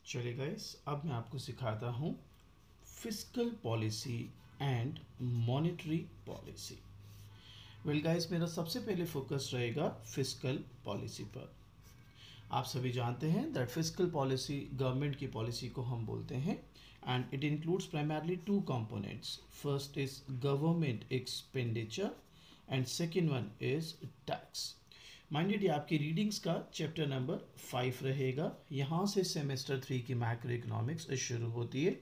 चलिए गाइस, अब मैं आपको सिखाता हूँ fiscal policy and monetary policy. Well guys, मेरा सबसे पहले फोकस रहेगा फिस्कल पॉलिसी पर। आप सभी जानते हैं दैट फिस्कल पॉलिसी गवर्नमेंट की पॉलिसी को हम बोलते हैं and it includes primarily two components. First is government expenditure and second one is tax. Minded ये आपकी रीडिंग्स का चैप्टर नंबर 5 रहेगा। यहाँ से सेमेस्टर 3 की मैक्रो इकोनॉमिक्स शुरू होती है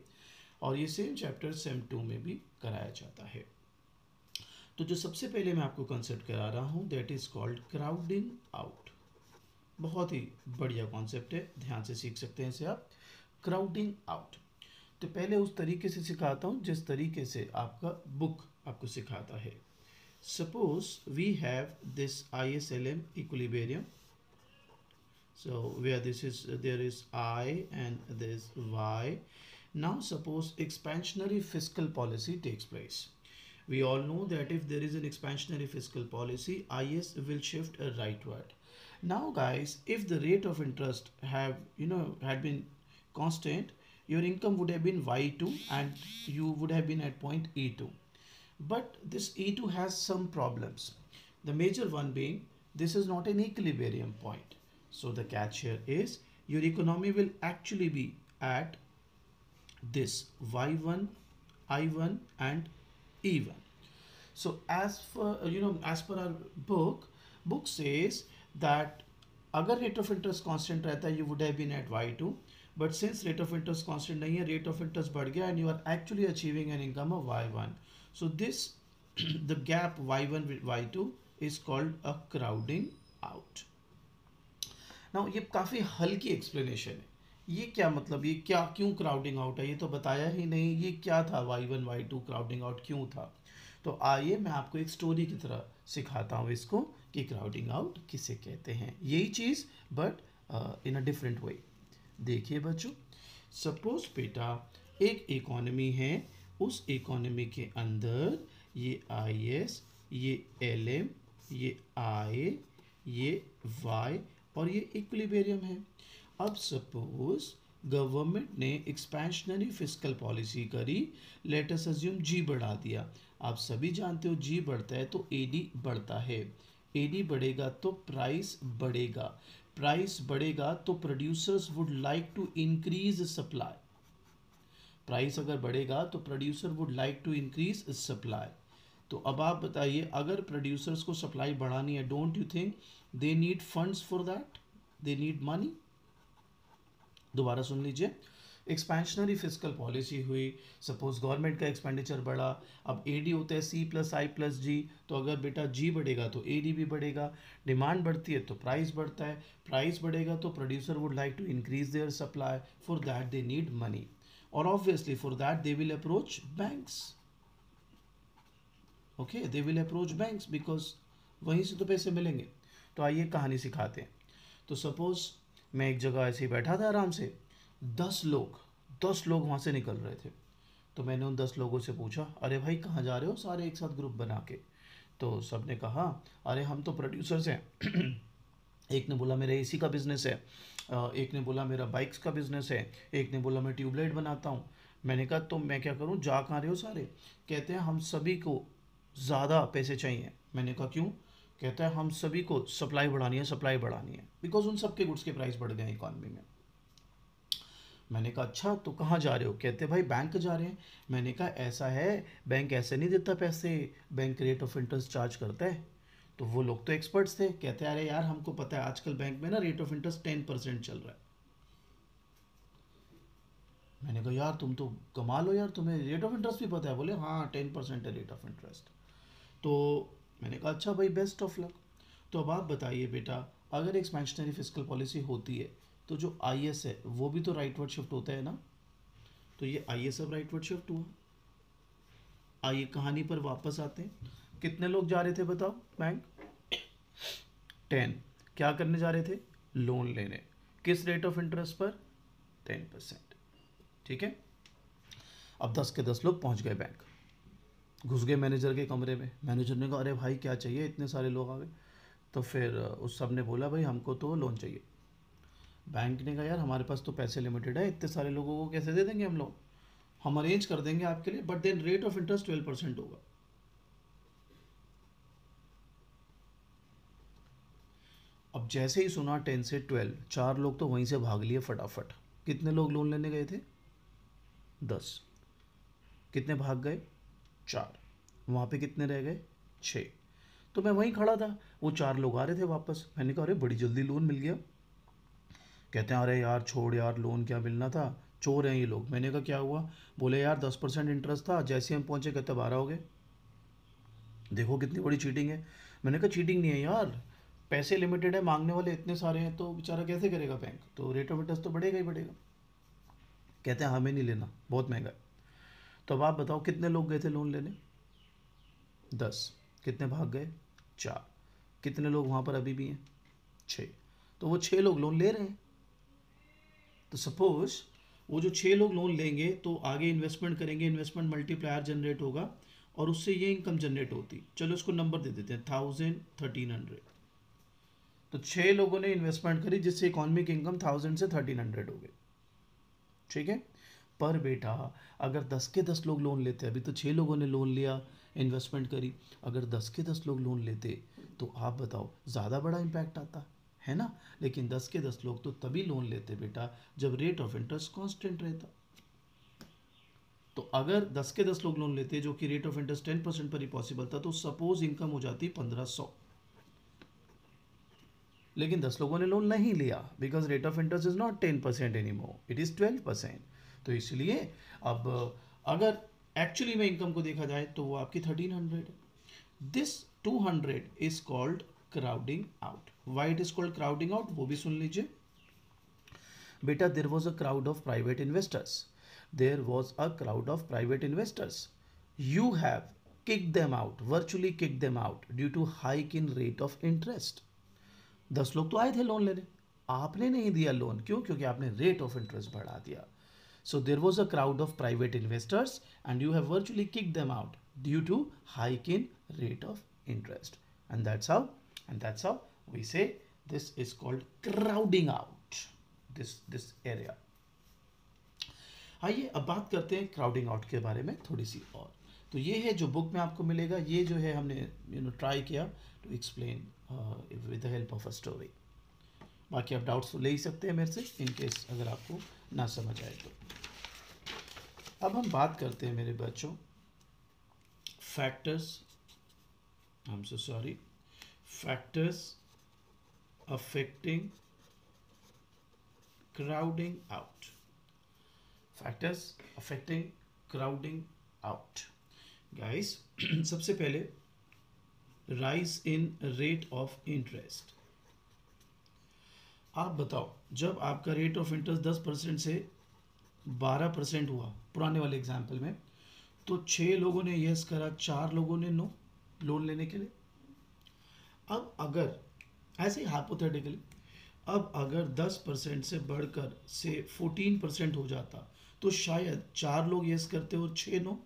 और ये सेम चैप्टर सेम 2 में भी कराया जाता है। तो जो सबसे पहले मैं आपको कंसेप्ट करा रहा हूँ that is called crowding out. बहुत ही बढ़िया कॉन्सेप्ट है, ध्यान से सीख सकते हैं इसे आप। क्राउडिंग आउट तो पहले उस तरीके से सिखाता हूँ जिस तरीके से आपका बुक आपको सिखाता है। Suppose we have this ISLM equilibrium. So where there is I and there is Y. Now suppose expansionary fiscal policy takes place. We all know that if there is an expansionary fiscal policy, IS will shift rightward. Now guys, if the rate of interest had been constant, your income would have been Y2 and you would have been at point E2. But this E2 has some problems. The major one being this is not an equilibrium point. So the catch here is your economy will actually be at this Y1, I1 and E1. So as per our book says that अगर rate of interest constant रहता है you would have been at y2, but since rate of interest constant नहीं है, rate of interest बढ़ गया and you are actually achieving an income of y1. So this the gap y1 with y2 is called a crowding out. Now ये काफ़ी हल्की explanation है। ये क्या मतलब, ये क्या क्यों क्राउडिंग आउट है, ये तो बताया ही नहीं। ये क्या था y1 y2 क्राउडिंग आउट क्यों था? तो आइए मैं आपको एक स्टोरी की तरह सिखाता हूँ इसको कि क्राउडिंग आउट किसे कहते हैं। यही चीज़ but in a different way. देखिए बच्चों, सपोज बेटा एक इकोनॉमी है, उस इकोनॉमी के अंदर ये IS, ये LM, ये I, ये Y और ये इक्विलिब्रियम है। अब सपोज गवर्नमेंट ने एक्सपेंशनरी फिस्कल पॉलिसी करी, लेट अस अज्यूम जी बढ़ा दिया। आप सभी जानते हो जी बढ़ता है तो AD बढ़ता है, AD बढ़ेगा तो प्राइस बढ़ेगा, प्राइस बढ़ेगा तो producers would like to increase supply. Price अगर बढ़ेगा तो producer would like to increase supply. तो अब आप बताइए, अगर प्रोड्यूसर्स को सप्लाई बढ़ानी है, don't you think they need funds for that, they need money? दोबारा सुन लीजिए, एक्सपेंशनरी फिस्कल पॉलिसी हुई, सपोज गवर्नमेंट का एक्सपेंडिचर बढ़ा, अब AD होता है C+I+G, तो अगर बेटा G बढ़ेगा तो AD भी बढ़ेगा, डिमांड बढ़ती है तो प्राइस बढ़ता है, प्राइस बढ़ेगा तो producer would like to increase their supply, for that they need money और obviously for that they will approach banks. Okay, they will approach banks because वहीं से तो पैसे मिलेंगे। तो आइए कहानी सिखाते हैं। तो सपोज मैं एक जगह ऐसे ही बैठा था आराम से, 10 लोग वहाँ से निकल रहे थे। तो मैंने उन 10 लोगों से पूछा, अरे भाई कहाँ जा रहे हो? सारे एक साथ ग्रुप बना के। तो सब ने कहा, अरे हम तो प्रोड्यूसर्स हैं। एक ने बोला मेरा AC का बिज़नेस है, एक ने बोला मेरा बाइक्स का बिज़नेस है, एक ने बोला मैं ट्यूबलाइट बनाता हूँ। मैंने कहा तो मैं क्या करूँ, जा कहाँ रहे हो सारे? कहते हैं हम सभी को ज़्यादा पैसे चाहिए। मैंने कहा क्यों? कहता है हम सभी को सप्लाई बढ़ानी है, सप्लाई बढ़ानी है, बिकॉज उन सबके गुड्स के प्राइस बढ़ गए इकॉनमी में। मैंने कहा अच्छा तो कहाँ जा रहे हो? कहते भाई बैंक जा रहे हैं। मैंने कहा ऐसा है, बैंक ऐसे नहीं देता पैसे, bank rate of interest charge करता है। तो वो लोग तो एक्सपर्ट्स थे, कहते अरे यार हमको पता है आजकल बैंक में ना रेट ऑफ इंटरेस्ट 10% चल रहा है। मैंने कहा यार तुम तो कमाल हो यार, तुम्हें रेट ऑफ इंटरेस्ट भी पता है? बोले हाँ 10% है रेट ऑफ इंटरेस्ट। तो मैंने कहा अच्छा भाई बेस्ट ऑफ लक। तो अब आप बताइए बेटा, अगर एक्सपेंशनरी फिस्कल पॉलिसी होती है तो जो IS है वो भी तो राइटवर्ड शिफ्ट होता है ना। तो ये IS अब राइटवर्ड शिफ्ट हुआ। आइए कहानी पर वापस आते हैं। कितने लोग जा रहे थे बताओ बैंक? 10। क्या करने जा रहे थे? लोन लेने। किस रेट ऑफ इंटरेस्ट पर? 10%। ठीक है। अब 10 के 10 लोग पहुंच गए बैंक, घुस गए मैनेजर के कमरे में। मैनेजर ने कहा अरे भाई क्या चाहिए, इतने सारे लोग आ गए। तो फिर उस सब ने बोला भाई हमको तो लोन चाहिए। बैंक ने कहा यार हमारे पास तो पैसे लिमिटेड है, इतने सारे लोगों को कैसे दे देंगे हम लोग, हम अरेंज कर देंगे आपके लिए, but then rate of interest 12% होगा। अब जैसे ही सुना 10 से 12, 4 लोग तो वहीं से भाग लिए फटाफट। कितने लोग लोन लेने गए थे? 10। कितने भाग गए? 4। वहाँ पे कितने रह गए? 6। तो मैं वहीं खड़ा था, वो 4 लोग आ रहे थे वापस। मैंने कहा अरे बड़ी जल्दी लोन मिल गया। कहते हैं अरे यार छोड़ यार, लोन क्या मिलना था, चोर हैं ये लोग। मैंने कहा क्या हुआ? बोले यार 10% इंटरेस्ट था, जैसे हम पहुँचे कहते 12 हो गए। देखो कितनी बड़ी चीटिंग है। मैंने कहा चीटिंग नहीं है यार, पैसे लिमिटेड है, मांगने वाले इतने सारे हैं, तो बेचारा कैसे करेगा बैंक, तो रेट ऑफ इंटरेस्ट तो बढ़ेगा ही बढ़ेगा। कहते हैं हमें नहीं लेना, बहुत महंगा है। तो अब आप बताओ कितने लोग गए थे लोन लेने? 10। कितने भाग गए? 4। कितने लोग वहाँ पर अभी भी हैं? 6। तो वो 6 लोग लोन ले रहे हैं। तो सपोज वो जो 6 लोग लोन लेंगे तो आगे इन्वेस्टमेंट करेंगे, इन्वेस्टमेंट मल्टीप्लायर जनरेट होगा और उससे ये इनकम जनरेट होती। चलो उसको नंबर दे देते हैं 1000, 1300। तो 6 लोगों ने इन्वेस्टमेंट करी जिससे इकोनॉमिक इनकम 1000 से 1300 हो गई। ठीक है। पर बेटा अगर 10 के 10 लोग लोन लेते, अभी तो 6 लोगों ने लोन लिया, इन्वेस्टमेंट करी, अगर 10 के 10 लोग लोन लेते तो आप बताओ ज़्यादा बड़ा इम्पैक्ट आता है ना। लेकिन 10 के 10 लोग तो तभी लोन लेते बेटा जब रेट ऑफ इंटरेस्ट कांस्टेंट रहता। तो अगर 10 के 10 लोग लोन लेते जो कि रेट ऑफ इंटरेस्ट 10% पर ही पॉसिबल था, तो सपोज इनकम हो जाती 1500। लेकिन 10 लोगों ने लोन नहीं लिया because rate of interest is not 10% any more, it is 12%। तो इसलिए अब अगर एक्चुअली में इनकम को देखा जाए तो वो आपकी 1300 है। This 200 is called crowding out. Why it is called crowding out वो भी सुन लीजिए बेटा। देर was a crowd of private investors, there was a crowd of private investors, you have kicked them out, virtually kicked them out due to hike in rate of interest। 10 लोग तो आए थे loan लेने, आपने नहीं दिया लोन, क्यों? क्योंकि आपने रेट ऑफ इंटरेस्ट बढ़ा दिया। So there was a crowd of private investors and you have virtually kick them out due to hike in rate of interest, and that's how we say this is called crowding out this area. आइए अब बात करते हैं crowding out के बारे में थोड़ी सी और। तो ये है जो बुक में आपको मिलेगा, ये जो है हमने ट्राई किया to explain with the help of a story. बाकी आप डाउट्स तो ले ही सकते हैं मेरे से इन केस अगर आपको ना समझ आए तो। अब हम बात करते हैं मेरे बच्चों factors, I am so sorry, factors affecting crowding out. Factors affecting crowding out guys. सबसे पहले rise in rate of interest. आप बताओ जब आपका रेट ऑफ इंटरेस्ट 10% से 12% हुआ पुराने वाले एग्जाम्पल में, तो 6 लोगों ने यस करा, 4 लोगों ने नो लोन लेने के लिए। अब अगर ऐसे हाइपोथेटिकली अब अगर 10% से बढ़कर से 14% हो जाता तो शायद 4 लोग यस करते और 6 no.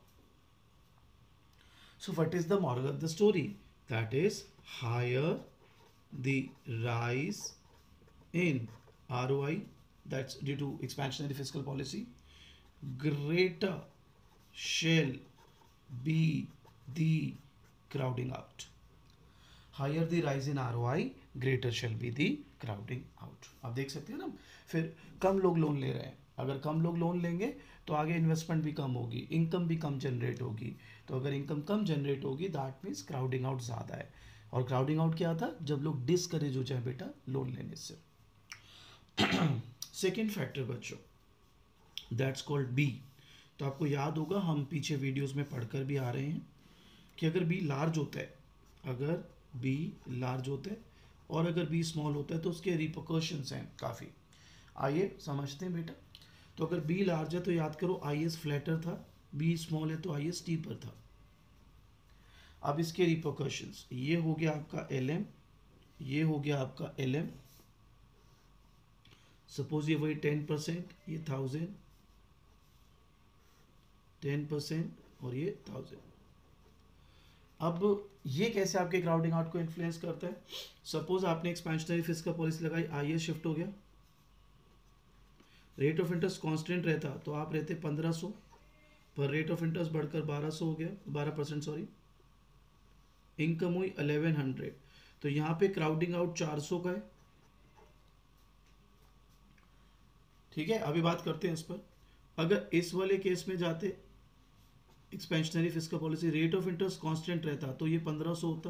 So what is the moral of the story? That is higher the rise in ROI, that's due to expansionary fiscal policy, greater shall be the crowding out. Higher the rise in ROI, greater shall be the crowding out. आप देख सकते हैं ना, फिर कम लोग loan ले रहे हैं, अगर कम लोग लोन लेंगे तो आगे इन्वेस्टमेंट भी कम होगी, इनकम भी कम जनरेट होगी। तो अगर इनकम कम जनरेट होगी दैट मीन्स क्राउडिंग आउट ज़्यादा है। और क्राउडिंग आउट क्या था? जब लोग डिस्करेज हो जाए बेटा लोन लेने से। सेकेंड फैक्टर बच्चों दैट्स कॉल्ड बी। तो आपको याद होगा हम पीछे वीडियोस में पढ़कर भी आ रहे हैं कि अगर बी लार्ज होता है, अगर बी लार्ज होता है और अगर बी स्मॉल होता है तो उसके रिपरकशंस हैं काफ़ी। आइए समझते हैं बेटा। तो अगर बी लार्ज है तो याद करो आई एस फ्लैटर था, बी स्मॉल है तो आई एस स्टीपर था। अब इसके रिपरकशंस, ये हो गया आपका एल एम, ये हो गया आपका एल एम। सपोज ये वही 10%, ये 1000, 10% और ये 1000। अब ये कैसे आपके क्राउडिंग आउट को इन्फ्लुएंस करता है? सपोज आपने एक्सपेंशनरी फिस्कल पॉलिसी लगाई, आई एस शिफ्ट हो गया, रेट ऑफ इंटरेस्ट कांस्टेंट रहता तो आप रहते 1500, पर रेट ऑफ इंटरेस्ट बढ़कर 1200 हो गया, 12% सॉरी। इनकम हुई 1100, तो यहाँ पे क्राउडिंग आउट 400 का है। ठीक है, अभी बात करते हैं इस पर। अगर इस वाले केस में जाते expansionary fiscal policy, rate of interest constant रहता तो ये 1500 होता,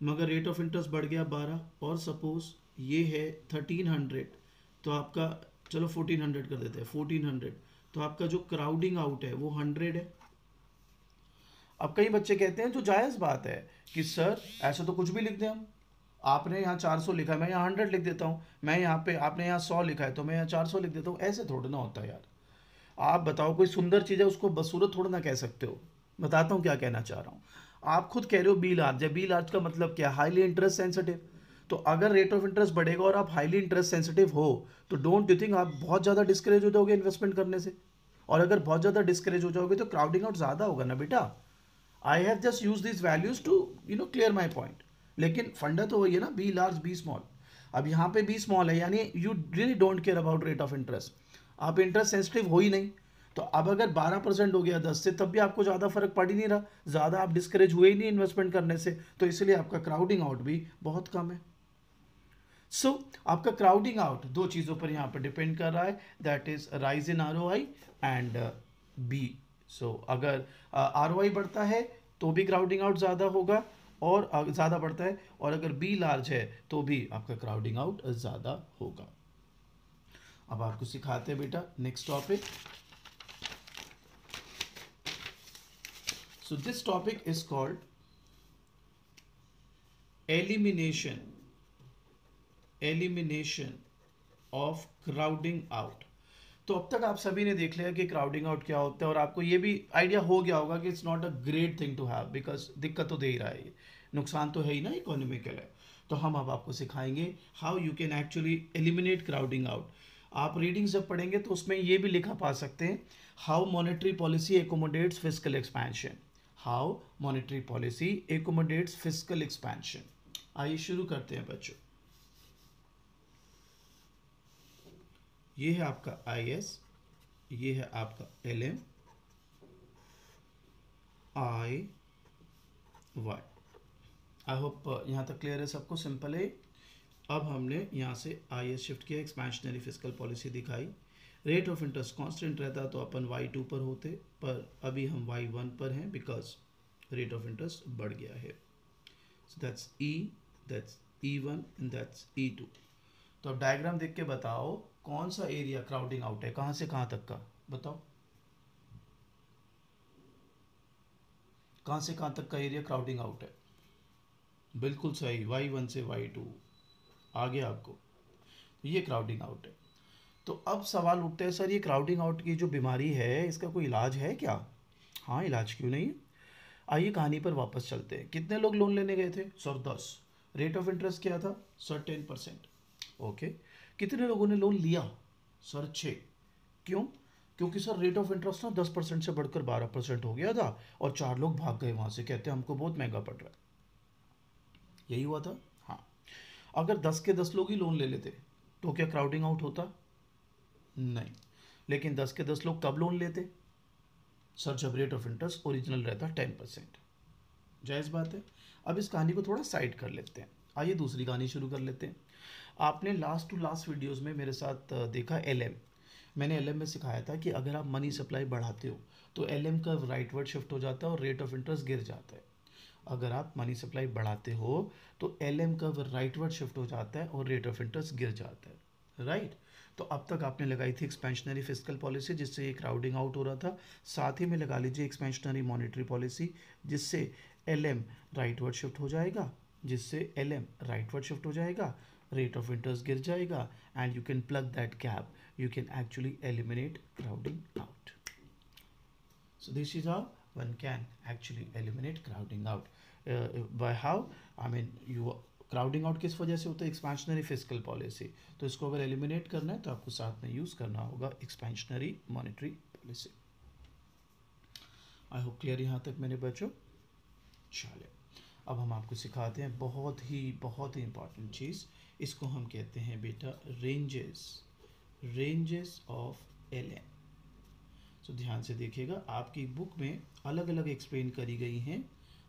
मगर रेट ऑफ इंटरेस्ट बढ़ गया 12, और सपोज ये है 1300, तो आपका चलो 1400 कर देते हैं, 1400, तो आपका जो क्राउडिंग आउट है वो 100 है। अब कई बच्चे कहते हैं, जो जायज़ बात है, कि सर ऐसा तो कुछ भी लिख दें हम, आपने यहाँ 400 लिखा है मैं यहाँ 100 लिख देता हूँ, मैं यहाँ पे आपने यहाँ 100 लिखा है तो मैं यहाँ 400 लिख देता हूँ, ऐसे थोड़ा ना होता है यार। आप बताओ, कोई सुंदर चीज़ है उसको बदसूरत थोड़ा ना कह सकते हो। बताता हूँ क्या कहना चाह रहा हूँ। आप खुद कह रहे हो बी लार्ज है, बी लार्ज का मतलब क्या? Highly interest sensitive. तो अगर रेट ऑफ इंटरेस्ट बढ़ेगा और आप हाईली इंटरेस्ट सेंसिटिव हो, तो डोंट यू थिंक आप बहुत ज़्यादा डिस्करेज हो जाओगे इन्वेस्टमेंट करने से? और अगर बहुत ज़्यादा डिस्करेज हो जाओगे तो क्राउडिंग आउट ज़्यादा होगा ना बेटा। I have just use this values to clear my point. लेकिन फंडा तो वही है ना, बी लार्ज बी स्मॉल। अब यहाँ पे बी स्मॉल है, यानी you really don't care about rate of interest, आप इंटरेस्ट सेंसिटिव हो ही नहीं। तो अब अगर 12% हो गया 10 से, तब भी आपको ज़्यादा फर्क पड़ ही नहीं रहा, ज़्यादा आप डिस्करेज हुए ही नहीं इन्वेस्टमेंट करने से, तो इसलिए आपका क्राउडिंग आउट भी बहुत कम है। सो आपका क्राउडिंग आउट दो चीज़ों पर यहाँ पर डिपेंड कर रहा है, that is rise in ROI and B. So अगर ROI बढ़ता है तो भी क्राउडिंग आउट ज़्यादा होगा, और ज़्यादा बढ़ता है, और अगर बी लार्ज है तो भी आपका क्राउडिंग आउट ज़्यादा होगा। अब आपको सिखाते हैं बेटा next topic. So this topic is called elimination of crowding out। तो अब तक आप सभी ने देख लिया कि क्राउडिंग आउट क्या होता है, और आपको ये भी आइडिया हो गया होगा कि it's not a great thing to have, because दिक्कत तो दे ही रहा है, ये नुकसान तो है ही ना इकोनॉमिकल है। तो हम अब आपको सिखाएंगे how you can actually eliminate crowding out. आप रीडिंग जब पढ़ेंगे तो उसमें ये भी लिखा पा सकते हैं, how monetary policy accommodates fiscal expansion. How monetary policy accommodates fiscal expansion. आइए शुरू करते हैं बच्चों। ये है आपका IS, ये है आपका LM, IY। आई होप यहाँ तक क्लियर है सबको, सिंपल है। अब हमने यहाँ से IS शिफ्ट किया, एक्सपेंशनरी फिस्कल पॉलिसी दिखाई, रेट ऑफ इंटरेस्ट कांस्टेंट रहता तो अपन Y2 पर होते, पर अभी हम Y1 पर हैं बिकॉज रेट ऑफ इंटरेस्ट बढ़ गया है। So that's E1 and that's E2। तो अब डायग्राम देख के बताओ कौन सा एरिया क्राउडिंग आउट है, कहाँ से कहाँ तक का बताओ, कहाँ से कहाँ तक का एरिया क्राउडिंग आउट है? बिल्कुल सही, Y1 से Y2 आ गया आपको, ये क्राउडिंग आउट है। तो अब सवाल उठता है, सर ये क्राउडिंग आउट की जो बीमारी है इसका कोई इलाज है क्या? हाँ, इलाज क्यों नहीं है। आइए कहानी पर वापस चलते हैं। कितने लोग लोन लेने गए थे? सर 10। रेट ऑफ इंटरेस्ट क्या था? सर 10%। ओके, कितने लोगों ने लोन लिया? सर 6। क्यों? क्योंकि सर रेट ऑफ इंटरेस्ट ना 10% से बढ़कर 12% हो गया था, और 4 लोग भाग गए वहाँ से, कहते हैं हमको बहुत महंगा पड़ रहा है। यही हुआ था। हाँ, अगर 10 के 10 लोग ही लोन ले लेते तो क्या क्राउडिंग आउट होता? नहीं। लेकिन 10 के 10 लोग कब लोन लेते? सर जब रेट ऑफ इंटरेस्ट ओरिजिनल रहता 10%। जायज़ बात है। अब इस कहानी को थोड़ा साइड कर लेते हैं, आइए दूसरी कहानी शुरू कर लेते हैं। आपने लास्ट टू लास्ट वीडियोस में मेरे साथ देखा LM। मैंने LM में सिखाया था कि अगर आप मनी सप्लाई बढ़ाते हो तो LM का राइटवर्ड शिफ्ट हो जाता है और रेट ऑफ इंटरेस्ट गिर जाता है। अगर आप मनी सप्लाई बढ़ाते हो तो LM का राइटवर्ड शिफ्ट हो जाता है और रेट ऑफ इंटरेस्ट गिर जाता है, राइट। तो अब तक आपने लगाई थी एक्सपेंशनरी फिस्कल पॉलिसी, जिससे ये क्राउडिंग आउट हो रहा था। साथ ही में लगा लीजिए एक्सपेंशनरी मॉनेटरी पॉलिसी, जिससे LM राइटवर्ड शिफ्ट हो जाएगा, जिससे LM राइटवर्ड शिफ्ट हो जाएगा, रेट ऑफ इंटरेस्ट गिर जाएगा, and you can plug that gap, you can actually eliminate crowding out. So this is how one can actually eliminate crowding out. By how? I mean, you crowding out किस वजह से होता है? Expansionary fiscal policy. तो इसको अगर eliminate करना है तो आपको साथ में यूज़ करना होगा expansionary monetary policy. I hope clear यहाँ तक मेरे बच्चों। चलिए अब हम आपको सिखाते हैं बहुत ही इंपॉर्टेंट चीज़, इसको हम कहते हैं बेटा रेंजेस रेंजेस ऑफ एलएम। सो ध्यान से देखिएगा, आपकी बुक में अलग अलग एक्सप्लेन करी गई हैं,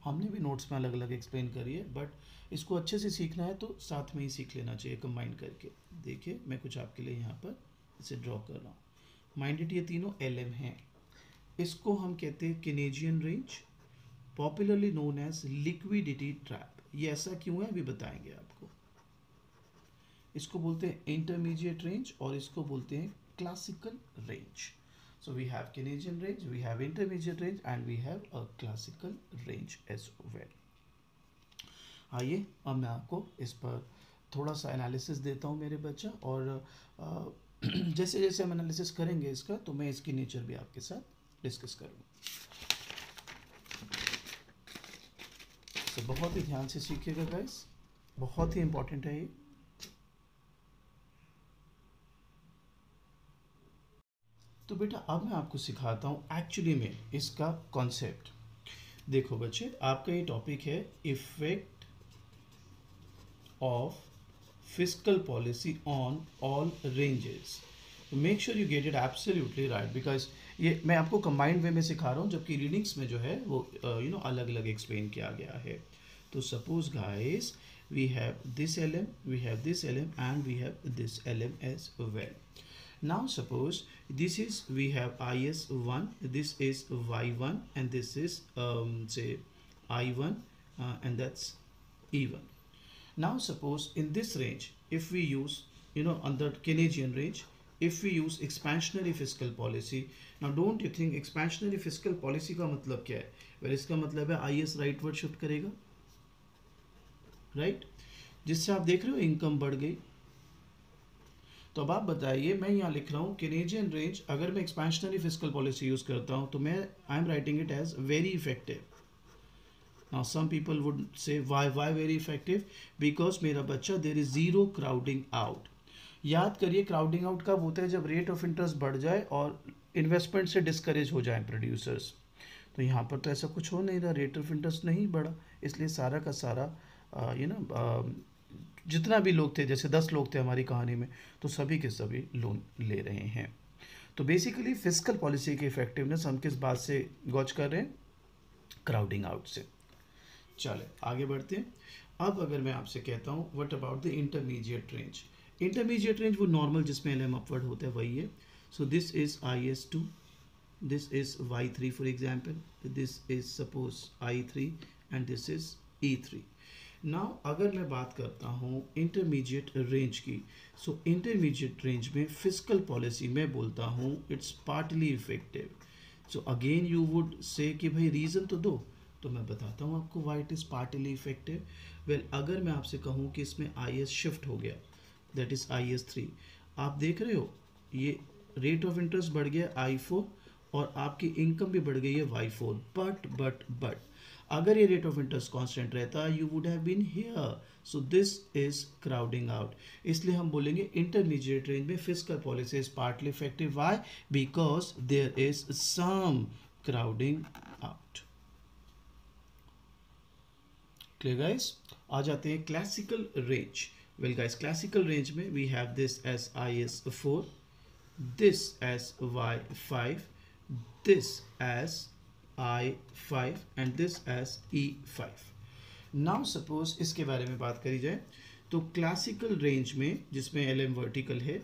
हमने भी नोट्स में अलग अलग एक्सप्लेन करी है, बट इसको अच्छे से सीखना है तो साथ में ही सीख लेना चाहिए कंबाइन करके। देखिए मैं कुछ आपके लिए यहाँ पर इसे ड्रॉ कर रहा हूँ। माइंडेड ये तीनों एलएम हैं। इसको हम कहते हैं Keynesian range, popularly known as liquidity trap. ये ऐसा क्यों है अभी बताएंगे आपको। इसको बोलते हैं इंटरमीडिएट रेंज और इसको बोलते हैं classical range. So we have Keynesian range, we have intermediate range and we have a classical range as well. आइए अब मैं आपको इस पर थोड़ा सा एनालिसिस देता हूँ मेरे बच्चा, और जैसे जैसे हम एनालिसिस करेंगे इसका तो मैं इसकी नेचर भी आपके साथ डिस्कस करूँगा। तो बहुत ही ध्यान से सीखिएगा गाइस, बहुत ही इंपॉर्टेंट है ये। तो बेटा अब मैं आपको सिखाता हूँ एक्चुअली में इसका कॉन्सेप्ट। देखो बच्चे, आपका ये टॉपिक है effect of fiscal policy on all ranges. Make sure you get it absolutely right, because ये मैं आपको कंबाइंड वे में सिखा रहा हूँ, जबकि रीडिंग्स में जो है वो अलग अलग एक्सप्लेन किया गया है। तो suppose guys we have this LM, we have this LM and we have this LM as well. Now suppose this is, we have IS1, this is Y1 and this is say I1 and that's E1. Now suppose in this range, if we use under Keynesian range, if we use expansionary fiscal policy, now don't you think expansionary fiscal policy का मतलब क्या है? Well इसका मतलब है IS rightward shift करेगा, right? जिससे आप देख रहे हो इनकम बढ़ गई। तो अब आप बताइए, मैं यहाँ लिख रहा हूँ केनेजियन रेंज, अगर मैं एक्सपेंशनरी फिस्कल पॉलिसी यूज करता हूँ तो मैं I am writing it as very effective. Now some people would say why very effective, because मेरा बच्चा there is zero crowding out. याद करिए क्राउडिंग आउट कब होता है, जब रेट ऑफ इंटरेस्ट बढ़ जाए और इन्वेस्टमेंट से डिस्करेज हो जाए प्रोड्यूसर्स। तो यहाँ पर तो ऐसा कुछ हो नहीं रहा, रेट ऑफ इंटरेस्ट नहीं बढ़ा, इसलिए सारा का सारा जितना भी लोग थे, जैसे 10 लोग थे हमारी कहानी में, तो सभी के सभी लोन ले रहे हैं। तो बेसिकली फिस्कल पॉलिसी की इफेक्टिवनेस हम किस बात से गॉज कर रहे हैं? क्राउडिंग आउट से। चले आगे बढ़ते हैं। अब अगर मैं आपसे कहता हूँ what about the intermediate range. Intermediate range वो नॉर्मल जिसमें एलएम अपवर्ड होता है वही है। सो this is IS2, this is Y3 for example, this is suppose I3 and this is E3। Now अगर मैं बात करता हूँ इंटरमीडिएट रेंज की, सो इंटरमीडिएट रेंज में फिस्कल पॉलिसी मैं बोलता हूँ it's partly effective. So again you would say कि भाई रीज़न तो दो, तो मैं बताता हूँ आपको why it is partly effective. Well अगर मैं आपसे कहूँ कि इसमें IS शिफ्ट हो गया, दैट इज़ IS3, आप देख रहे हो ये रेट ऑफ इंटरेस्ट बढ़ गया I4 और आपकी इनकम भी बढ़ गई है Y4, बट अगर ये रेट ऑफ इंटरेस्ट कांस्टेंट रहता you would have been here. So this is crowding out. इसलिए हम बोलेंगे इंटरमीडिएट रेंज में fiscal policy is partly effective. Why? Because there is some crowding out. Clear guys? आ जाते हैं classical range. Well guys, classical range में we have this as IS4, this as Y5, this as I5 and this as E5. Now suppose इसके बारे में बात करी जाए तो क्लासिकल रेंज में जिसमें LM वर्टिकल है,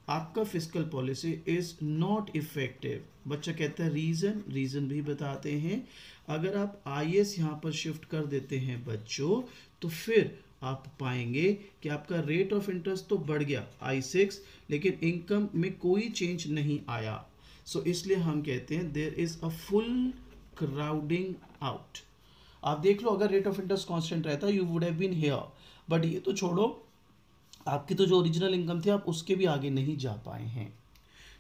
आपका fiscal policy is not effective. बच्चा कहता है रीजन भी बताते हैं। अगर आप IS यहाँ पर शिफ्ट कर देते हैं बच्चों, तो फिर आप पाएंगे कि आपका रेट ऑफ इंटरेस्ट तो बढ़ गया I6, लेकिन इनकम में कोई चेंज नहीं आया। सो इसलिए हम कहते हैं there is a full crowding out. आप देख लो, अगर रेट ऑफ इंटरेस्ट कांस्टेंट रहता you would have been here, but ये तो छोड़ो, आपकी तो जो ओरिजिनल इनकम थी आप उसके भी आगे नहीं जा पाए हैं।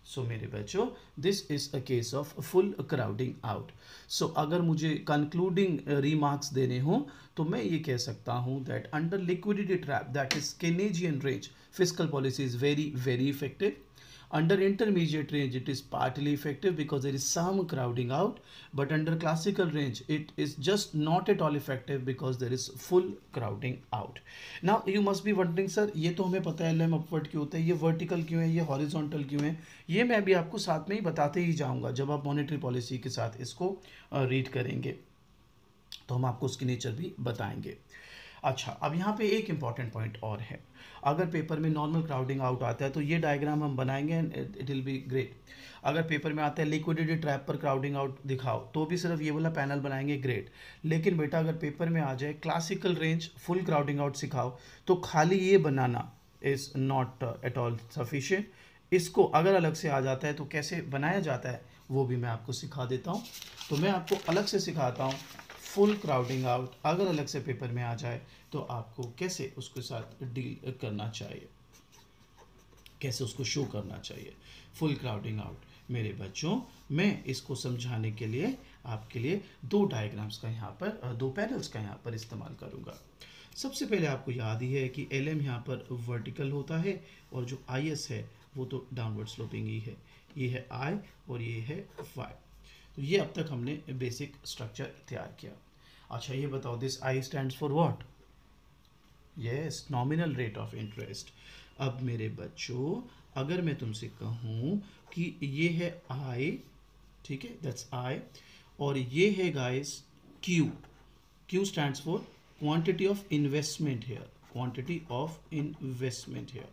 सो मेरे बच्चों, this is a case of full crowding out. So अगर मुझे कंक्लूडिंग रिमार्क्स देने हो तो मैं ये कह सकता हूँ that under liquidity trap, that is Keynesian range, fiscal policy is very effective. Under intermediate range, it is partly effective because there is some crowding out, but under classical range, it is just not at all effective because there is full crowding out. Now, you must be wondering, sir, ये तो हमें पता है LM upward क्यों होता है, ये vertical क्यों है, ये horizontal क्यों है, ये मैं भी आपको साथ में ही बताते ही जाऊंगा जब आप मॉनेटरी पॉलिसी के साथ इसको रीड करेंगे, तो हम आपको उसकी नेचर भी बताएंगे। अच्छा, अब यहाँ पे एक इम्पॉर्टेंट पॉइंट और है, अगर पेपर में नॉर्मल क्राउडिंग आउट आता है तो ये डायग्राम हम बनाएंगे and it will be great. अगर पेपर में आता है लिक्विडिटी ट्रैप पर क्राउडिंग आउट दिखाओ तो भी सिर्फ ये वाला पैनल बनाएंगे, ग्रेट। लेकिन बेटा अगर पेपर में आ जाए classical range full crowding out सिखाओ तो खाली ये बनाना is not at all sufficient. इसको अगर अलग से आ जाता है तो कैसे बनाया जाता है वो भी मैं आपको सिखा देता हूँ। तो मैं आपको अलग से सिखाता हूँ फुल क्राउडिंग आउट, अगर अलग से पेपर में आ जाए तो आपको कैसे उसके साथ डील करना चाहिए, कैसे उसको शो करना चाहिए फुल क्राउडिंग आउट। मेरे बच्चों, मैं इसको समझाने के लिए आपके लिए दो डायग्राम्स का यहाँ पर, दो पैनल्स का यहाँ पर इस्तेमाल करूँगा। सबसे पहले आपको याद ही है कि LM यहाँ पर वर्टिकल होता है और जो IS है वो तो डाउनवर्ड स्लोपिंग ही है। ये है I और ये है Y। तो ये अब तक हमने बेसिक स्ट्रक्चर तैयार किया। अच्छा, ये बताओ, this I stands for what? Yes, nominal rate of interest. अब मेरे बच्चों, अगर मैं तुमसे कहूँ कि ये है I, ठीक है, दैट्स I, और ये है guys Q। Q stands for quantity of investment here, quantity of investment here,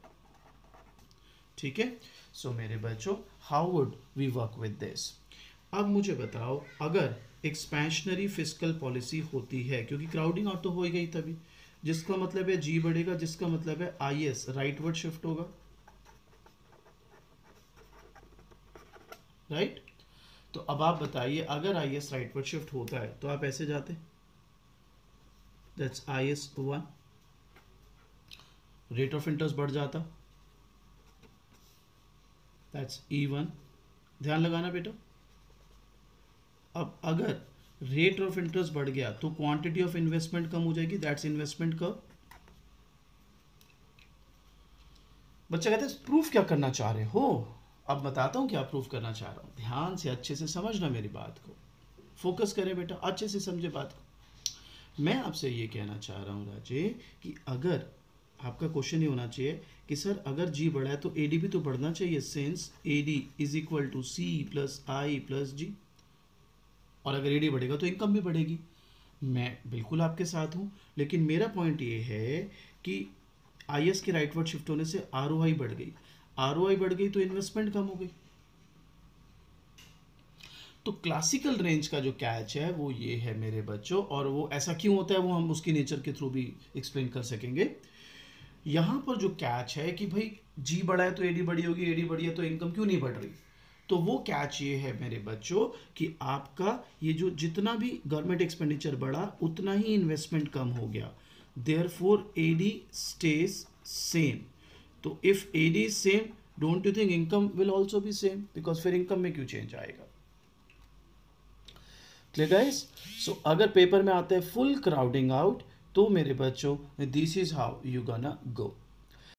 ठीक है। सो मेरे बच्चों, how would we work with this? अब मुझे बताओ, अगर एक्सपेंशनरी फिस्कल पॉलिसी होती है, क्योंकि क्राउडिंग आउट तो हो गई तभी, जिसका मतलब है जी बढ़ेगा, जिसका मतलब है IS राइटवर्ड शिफ्ट होगा, राइट। तो अब आप बताइए, अगर IS राइटवर्ड शिफ्ट होता है तो आप ऐसे जाते, that's IS 1, rate of interest बढ़ जाता, दैट्स E1। ध्यान लगाना बेटा, अब अगर रेट ऑफ इंटरेस्ट बढ़ गया तो क्वांटिटी ऑफ इन्वेस्टमेंट कम हो जाएगी, दैट्स इन्वेस्टमेंट कर्व। बच्चा कहते हैं प्रूफ क्या करना चाह रहे हो? अब बताता हूं क्या प्रूफ करना चाह रहा हूं, ध्यान से अच्छे से समझना मेरी बात को, फोकस करें बेटा, अच्छे से समझे बात को। मैं आपसे ये कहना चाह रहा हूं राजे कि अगर आपका क्वेश्चन ये होना चाहिए कि सर अगर जी बढ़ा है तो AD भी तो बढ़ना चाहिए, since AD is equal to C plus I plus G, और अगर AD बढ़ेगा तो इनकम भी बढ़ेगी। मैं बिल्कुल आपके साथ हूँ, लेकिन मेरा पॉइंट ये है कि IS के राइटवर्ड शिफ्ट होने से ROI बढ़ गई, ROI बढ़ गई तो इन्वेस्टमेंट कम हो गई। तो क्लासिकल रेंज का जो कैच है वो ये है मेरे बच्चों, और वो ऐसा क्यों होता है वो हम उसकी नेचर के थ्रू भी एक्सप्लेन कर सकेंगे। यहाँ पर जो कैच है कि भाई जी बढ़ा है तो AD बढ़ी होगी, AD बढ़ी है तो इनकम क्यों नहीं बढ़ रही, तो वो कैच ये है मेरे बच्चों कि आपका ये जो जितना भी गवर्नमेंट एक्सपेंडिचर बढ़ा उतना ही इन्वेस्टमेंट कम हो गया, देयरफॉर AD स्टेज सेम। तो if AD is same, don't you think income will also be same, because फिर इनकम में क्यों चेंज आएगा? Clear guys? सो अगर पेपर में आता है फुल क्राउडिंग आउट तो मेरे बच्चों this is how you gonna go.